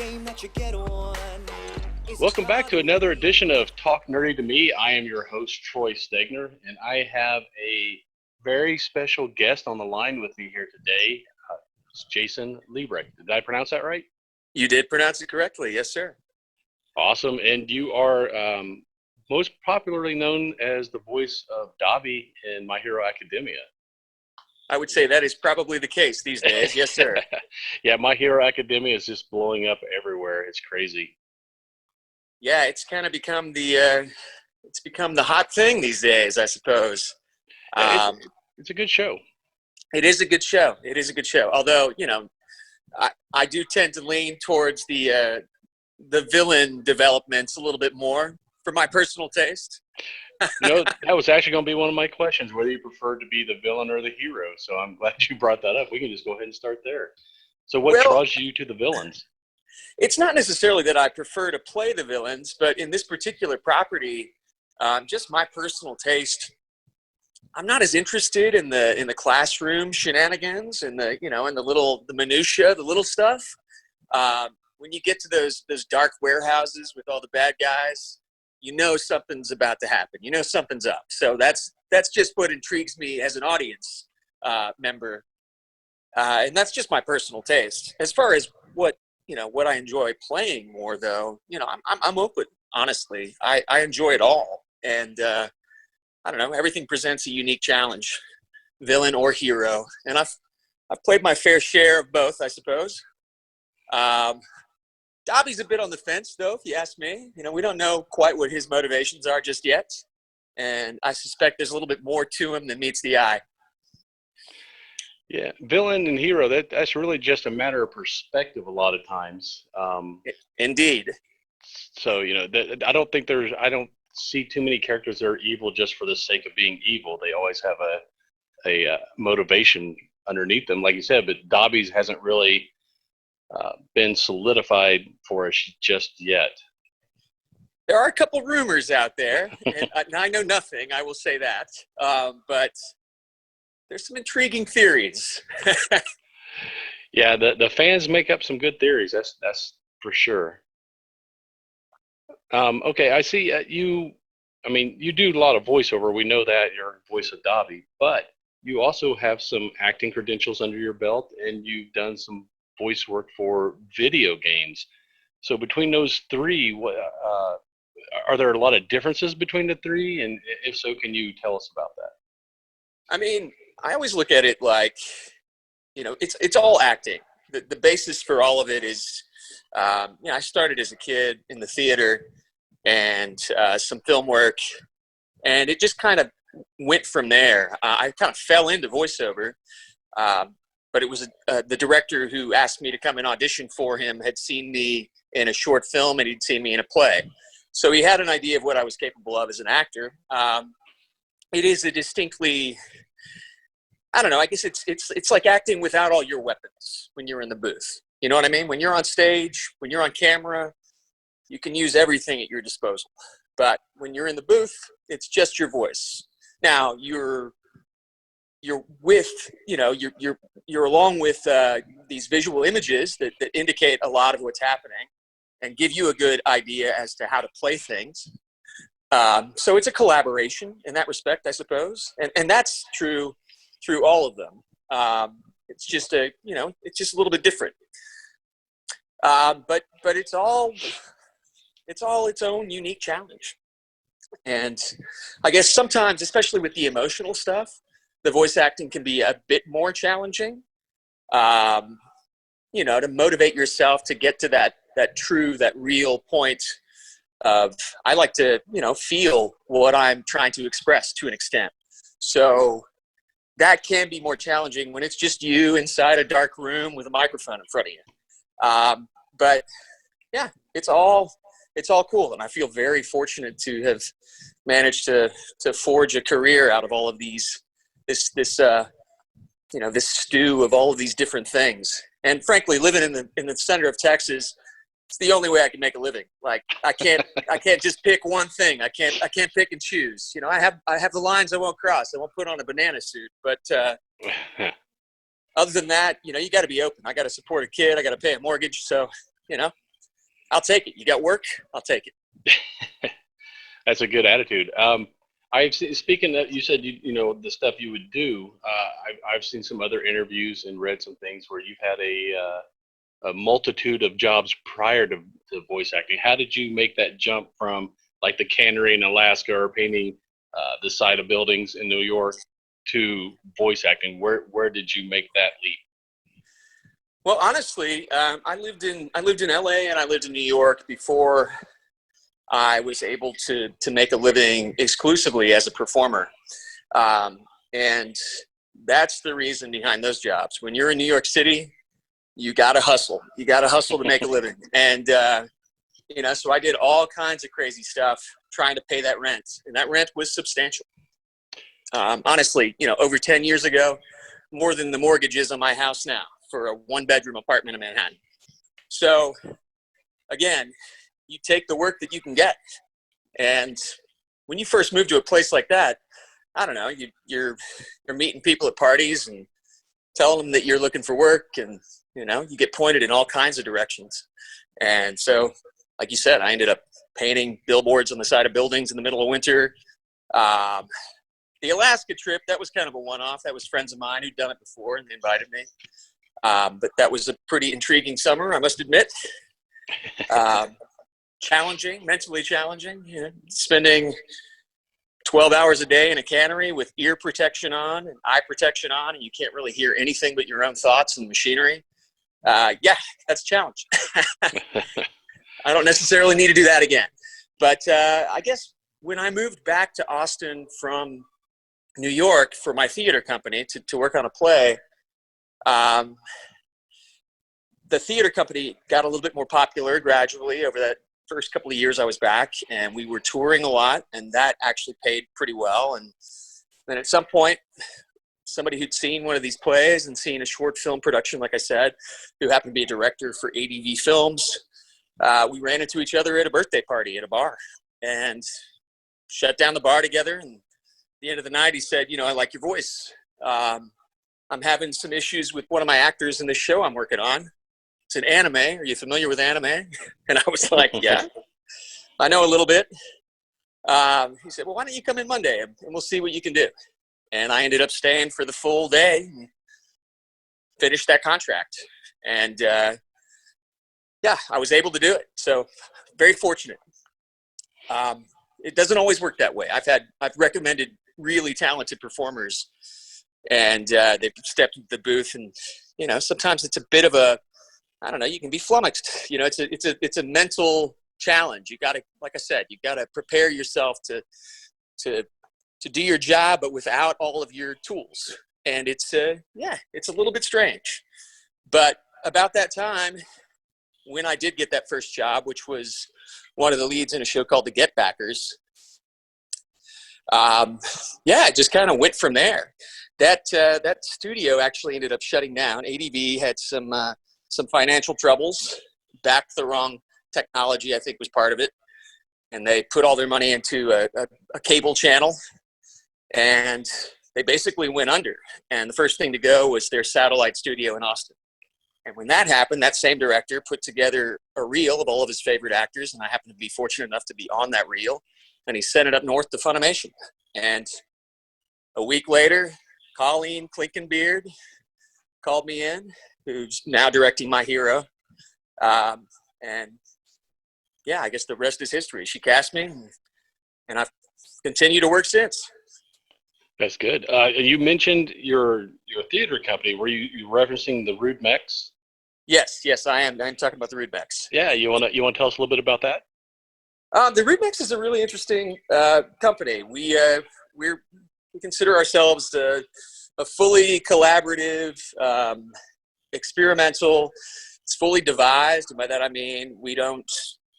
game that you get on. Welcome back to another edition of Talk Nerdy to Me. I am your host, Troy Stegner, and I have a very special guest on the line with me here today. It's Jason Liebrecht. Did I pronounce that right? You did pronounce it correctly. Yes, sir. Awesome. And you are most popularly known as the voice of Dabi in My Hero Academia. I would say that is probably the case these days. Yes, sir. Yeah, My Hero Academia is just blowing up everywhere. It's crazy. Yeah, it's kind of become the hot thing these days, I suppose. It's a good show. It is a good show. It is a good show. Although, I do tend to lean towards the villain developments a little bit more for my personal taste. That was actually going to be one of my questions, whether you prefer to be the villain or the hero. So I'm glad you brought that up. We can just go ahead and start there. So what draws you to the villains? It's not necessarily that I prefer to play the villains, but in this particular property, just my personal taste, I'm not as interested in the classroom shenanigans and the minutia, the little stuff. When you get to those dark warehouses with all the bad guys, something's about to happen. Something's up. So that's just what intrigues me as an audience member, and that's just my personal taste. As far as what I enjoy playing more, though, I'm open. Honestly, I enjoy it all, and I don't know. Everything presents a unique challenge, villain or hero, and I've played my fair share of both, I suppose. Dabi's a bit on the fence, though, if you ask me. We don't know quite what his motivations are just yet, and I suspect there's a little bit more to him than meets the eye. Yeah, villain and hero, that's really just a matter of perspective a lot of times. Indeed. So, I don't see too many characters that are evil just for the sake of being evil. They always have a motivation underneath them, like you said, but Dabi's hasn't really been solidified for us just yet. There are a couple rumors out there, and I know nothing, I will say that, but there's some intriguing theories. Yeah, the fans make up some good theories, that's for sure. Okay, I see you do a lot of voiceover. We know that you're voice of Dabi, but you also have some acting credentials under your belt, and you've done some voice work for video games. So between those three, are there a lot of differences between the three? And if so, can you tell us about that? I always look at it like, it's all acting. The basis for all of it is, I started as a kid in the theater and some film work, and it just kind of went from there. I kind of fell into voiceover, but it was the director who asked me to come and audition for him had seen me in a short film, and he'd seen me in a play. So he had an idea of what I was capable of as an actor. It is a distinctly, I don't know, I guess it's like acting without all your weapons when you're in the booth. You know what I mean? When you're on stage, when you're on camera, you can use everything at your disposal. But when you're in the booth, it's just your voice. Now you're with, you're along with these visual images that indicate a lot of what's happening and give you a good idea as to how to play things. So it's a collaboration in that respect, I suppose. And that's true through all of them. It's just it's just a little bit different. But it's all its own unique challenge. And I guess sometimes, especially with the emotional stuff, the voice acting can be a bit more challenging, to motivate yourself to get to that real point of, I like to, feel what I'm trying to express to an extent. So that can be more challenging when it's just you inside a dark room with a microphone in front of you. But yeah, it's all cool. And I feel very fortunate to have managed to forge a career out of all of these, this stew of all of these different things. And frankly, living in the center of Texas, it's the only way I can make a living. Like I can't just pick one thing. I can't pick and choose. I have the lines I won't cross. I won't put on a banana suit. But other than that, you got to be open. I got to support a kid. I got to pay a mortgage. So, I'll take it. You got work? I'll take it. That's a good attitude. Speaking of, you said you know the stuff you would do. I've seen some other interviews and read some things where you've had a multitude of jobs prior to voice acting. How did you make that jump from like the cannery in Alaska or painting the side of buildings in New York to voice acting? Where did you make that leap? Well, honestly, I lived in LA and I lived in New York before I was able to make a living exclusively as a performer. And that's the reason behind those jobs. When you're in New York City, you got to hustle. You got to hustle to make a living. And, you know, so I did all kinds of crazy stuff trying to pay that rent. And that rent was substantial. Honestly, you know, over 10 years ago, more than the mortgages on my house now for a 1-bedroom apartment in Manhattan. So, again, you take the work that you can get. And when you first move to a place like that, I don't know, you're meeting people at parties and telling them that you're looking for work, and, you know, you get pointed in all kinds of directions. And so, like you said, I ended up painting billboards on the side of buildings in the middle of winter. The Alaska trip, that was kind of a one-off. That was friends of mine who'd done it before, and they invited me. But that was a pretty intriguing summer, I must admit. Challenging, mentally challenging, you know, spending 12 hours a day in a cannery with ear protection on and eye protection on, and you can't really hear anything but your own thoughts and machinery. Yeah, that's a challenge. I don't necessarily need to do that again. But I guess when I moved back to Austin from New York for my theater company to work on a play, the theater company got a little bit more popular gradually over that first couple of years I was back, and we were touring a lot, and that actually paid pretty well. And then at some point, somebody who'd seen one of these plays and seen a short film production, like I said, who happened to be a director for ADV Films, we ran into each other at a birthday party at a bar and shut down the bar together. And at the end of the night, he said, you know, I like your voice. I'm having some issues with one of my actors in this show I'm working on. It's an anime. Are you familiar with anime? And I was like, yeah, I know a little bit. He said, well, why don't you come in Monday and we'll see what you can do. And I ended up staying for the full day and finished that contract. And yeah, I was able to do it. So very fortunate. It doesn't always work that way. I've recommended really talented performers, and they've stepped into the booth, and, you know, sometimes it's a bit of a, I don't know, you can be flummoxed. You know, it's a mental challenge. You got to, like I said, you got to prepare yourself to do your job, but without all of your tools. And it's a little bit strange. But about that time, when I did get that first job, which was one of the leads in a show called The Get Backers, it just kind of went from there. That studio actually ended up shutting down. ADV had some financial troubles, backed the wrong technology, I think was part of it. And they put all their money into a cable channel, and they basically went under. And the first thing to go was their satellite studio in Austin. And when that happened, that same director put together a reel of all of his favorite actors, and I happened to be fortunate enough to be on that reel, and he sent it up north to Funimation. And a week later, Colleen Klinkenbeard called me in, who's now directing My Hero. And yeah, I guess the rest is history. She cast me, and I've continued to work since. That's good. You mentioned your theater company. Were you referencing the Rude Mechs? Yes, I am. I'm talking about the Rude Mechs. Yeah, you want to tell us a little bit about that? The Rude Mechs is a really interesting company. We consider ourselves a fully collaborative, experimental. It's fully devised, and by that I mean we don't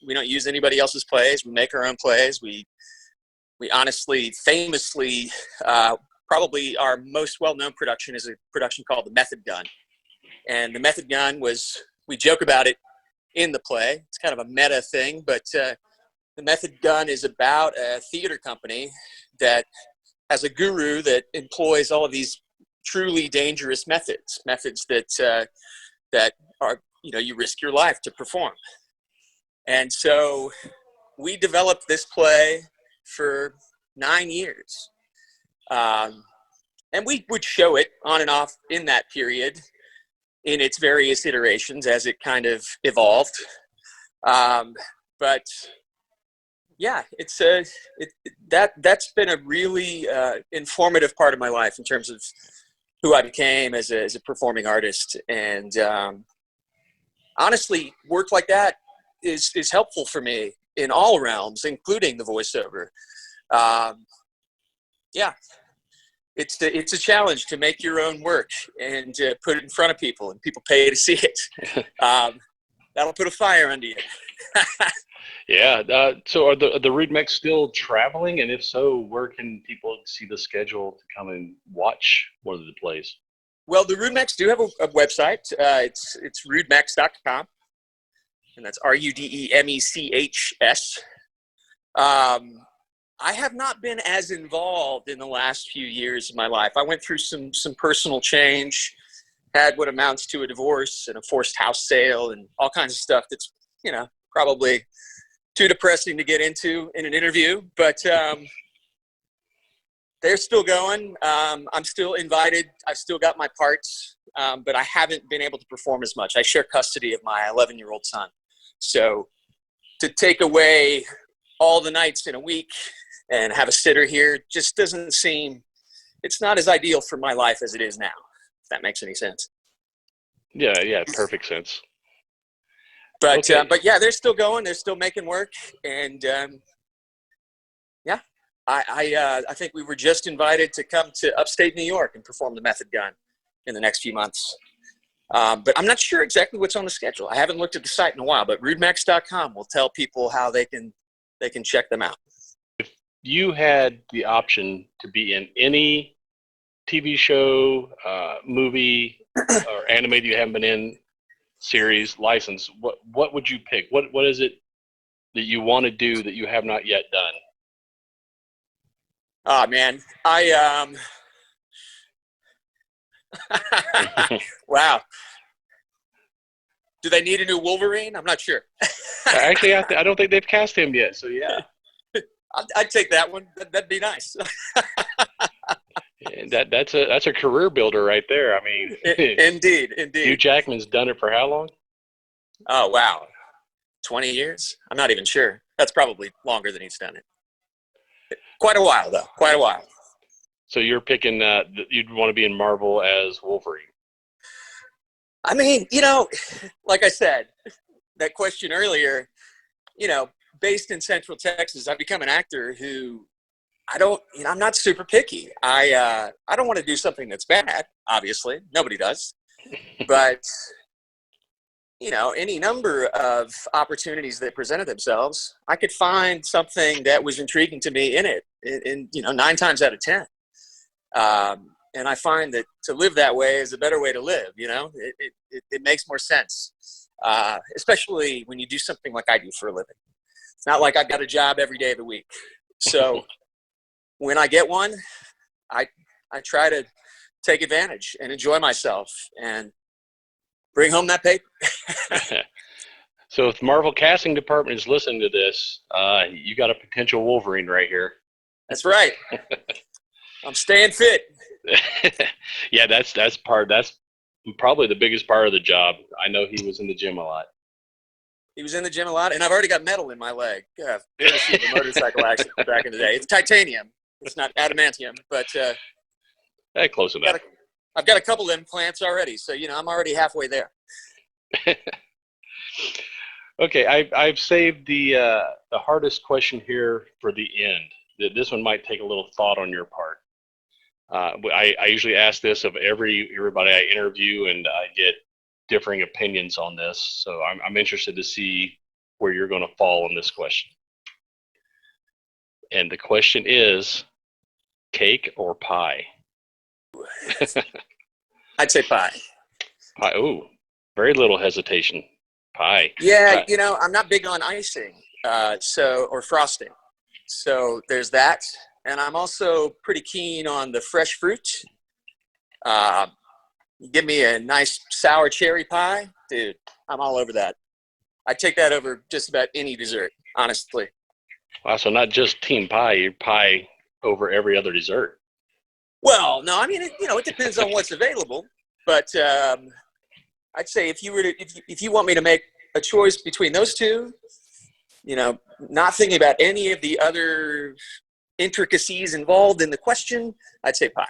use anybody else's plays. We make our own plays. We honestly, famously, probably our most well-known production is a production called The Method Gun. And The Method Gun we joke about it in the play. It's kind of a meta thing, but The Method Gun is about a theater company that has a guru that employs all of these truly dangerous methods that are, you know, you risk your life to perform. And so we developed this play for 9 years. And we would show it on and off in that period in its various iterations as it kind of evolved. But yeah, that's been a really informative part of my life in terms of who I became as a performing artist. And honestly, work like that is helpful for me in all realms, including the voiceover. Yeah, it's a challenge to make your own work and put it in front of people, and people pay to see it. That'll put a fire under you. Yeah. So are the Rude Mechs still traveling? And if so, where can people see the schedule to come and watch one of the plays? Well, the Rude Mechs do have a website. It's rudemechs.com. And that's RUDEMECHS. I have not been as involved in the last few years of my life. I went through some personal change, had what amounts to a divorce and a forced house sale and all kinds of stuff that's, probably too depressing to get into in an interview. But they're still going. I'm still invited. I've still got my parts, but I haven't been able to perform as much. I share custody of my 11-year-old son. So to take away all the nights in a week and have a sitter here just doesn't seem, it's not as ideal for my life as it is now, if that makes any sense. Yeah, perfect sense. But okay. But yeah, they're still going. They're still making work. And yeah, I think we were just invited to come to upstate New York and perform the Method Gun in the next few months. But I'm not sure exactly what's on the schedule. I haven't looked at the site in a while, but rudemechs.com will tell people how they can check them out. If you had the option to be in any TV show, movie, or anime that you haven't been in, series, license, what would you pick? What is it that you want to do that you have not yet done? Oh man, wow. Do they need a new Wolverine? I'm not sure. Actually, I don't think they've cast him yet. So yeah, I'd take that one. That'd be nice. That's a career builder right there. I mean, indeed. Hugh Jackman's done it for how long? Oh wow, 20 years? I'm not even sure. That's probably longer than he's done it. Quite a while though. Quite a while. So you're picking you'd want to be in Marvel as Wolverine. I mean, like I said, that question earlier, based in Central Texas, I've become an actor who I'm not super picky. I don't want to do something that's bad, obviously. Nobody does. But, any number of opportunities that presented themselves, I could find something that was intriguing to me in it, 9 times out of 10. And I find that to live that way is a better way to live, it makes more sense, especially when you do something like I do for a living. It's not like I've got a job every day of the week. So when I get one, I try to take advantage and enjoy myself and bring home that paper. So if the Marvel casting department is listening to this, you got a potential Wolverine right here. That's right. I'm staying fit. Yeah, that's probably the biggest part of the job. I know he was in the gym a lot. He was in the gym a lot, and I've already got metal in my leg. Yeah, barely seen the motorcycle accident back in the day. It's titanium. It's not adamantium, but close enough. I've got a couple implants already, so I'm already halfway there. Okay, I've saved the hardest question here for the end. This one might take a little thought on your part. I usually ask this of everybody I interview, and I get differing opinions on this. So I'm interested to see where you're going to fall on this question. And the question is, cake or pie? I'd say pie. Pie. Ooh, very little hesitation. Pie. Yeah, I'm not big on icing, or frosting. So there's that. And I'm also pretty keen on the fresh fruit. Give me a nice sour cherry pie, dude. I'm all over that. I take that over just about any dessert, honestly. Wow, so not just team pie, you pie over every other dessert. Well, no, I mean, it depends on what's available. But I'd say if you want me to make a choice between those two, not thinking about any of the other intricacies involved in the question, I'd say pie.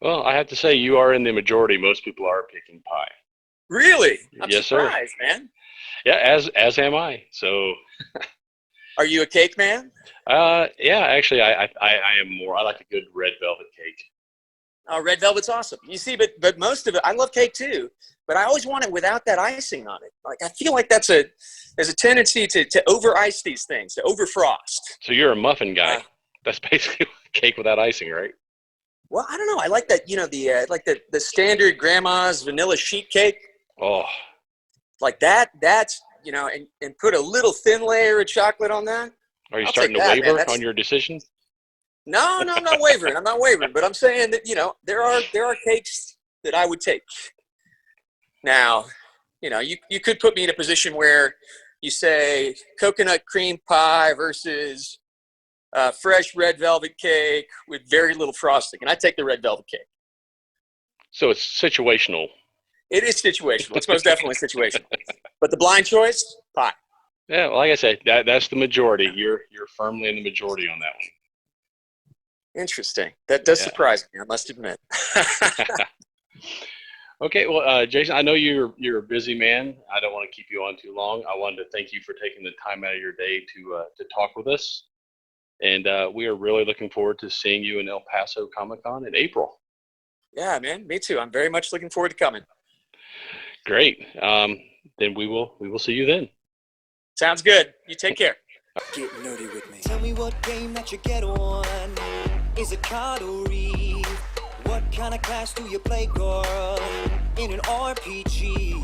Well, I have to say you are in the majority. Most people are picking pie. Really? I'm Yes, surprised, sir. man. Yeah, as am I. So. Are you a cake man? Yeah, actually, I am more. I like a good red velvet cake. Oh, red velvet's awesome. You see, but most of it, I love cake too, but I always want it without that icing on it. Like, I feel like there's a tendency to over ice these things, to over frost. So you're a muffin guy. That's basically cake without icing, right? Well, I don't know. I like that, like the standard grandma's vanilla sheet cake. Oh. Like that's, and put a little thin layer of chocolate on that. Are you starting to waver on your decision? No, I'm not wavering. I'm not wavering, but I'm saying that, there are cakes that I would take. Now, you could put me in a position where you say coconut cream pie versus fresh red velvet cake with very little frosting, and I take the red velvet cake. So it's situational. It is situational. It's most definitely situational. But the blind choice, pie. Yeah, well, like I said, that's the majority. You're firmly in the majority on that one. Interesting. That does surprise me, I must admit. Okay, well, Jason, I know you're a busy man. I don't want to keep you on too long. I wanted to thank you for taking the time out of your day to talk with us. And we are really looking forward to seeing you in El Paso Comic-Con in April. Yeah, man, me too. I'm very much looking forward to coming. Great. Then we will see you then. Sounds good. You take care. Get nerdy with me. Tell me what game that you get on. Is it card or read? What kind of class do you play, girl? In an RPG.